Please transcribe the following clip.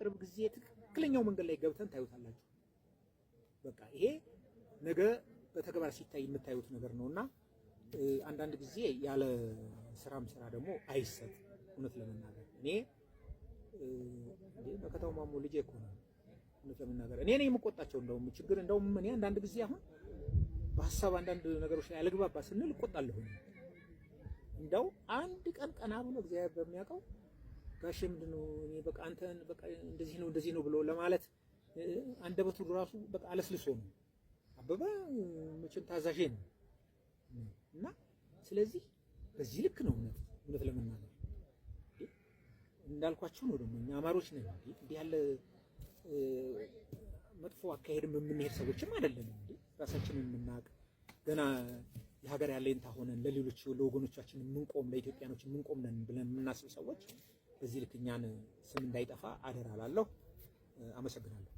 በቅርብ ጊዜ ትክክለኛው መንገድ ላይ ገብተን ታዩታላችሁ። በቃ ይሄ ነገ በተግባር ሲታይ የምታዩት ነገር ነውና አንዳንድ ጊዜ ያለ ስራም ስራ ደግሞ አይሰጥ። እውነት ለመናገር እኔ በከተማው ማሞ ልጄ እኮ ነው። እውነት ለመናገር እኔ ነኝ የምቆጣቸው። እንደውም ችግር እንደውም እኔ አንዳንድ ጊዜ አሁን በሐሳብ አንዳንድ ነገሮች ላይ አልግባባ ስንል እቆጣለሁ። እንደው አንድ ቀን ቀና ብሎ እግዚአብሔር በሚያውቀው ጋሼ ምንድነው እኔ በቃ አንተን በቃ እንደዚህ ነው ብሎ ለማለት አንደበቱ ራሱ በቃ አለስልሶ ነው። አበበ መቼም ታዛዥ ነው እና ስለዚህ በዚህ ልክ ነው እውነት ለመናገር እንዳልኳችሁ ነው። ደግሞ እኛ አማሮች ነን እንዴ ያለ መጥፎ አካሄድም የምንሄድ ሰዎችም አይደለንም እንዴ ራሳችንን የምናውቅ ገና ለሀገር ያለንታ ሆነን ለሌሎች ለወገኖቻችን የምንቆም ለኢትዮጵያኖች የምንቆም ነን ብለን የምናስብ ሰዎች በዚህ ልክ እኛን ስም እንዳይጠፋ አደራ እላለሁ። አመሰግናለሁ።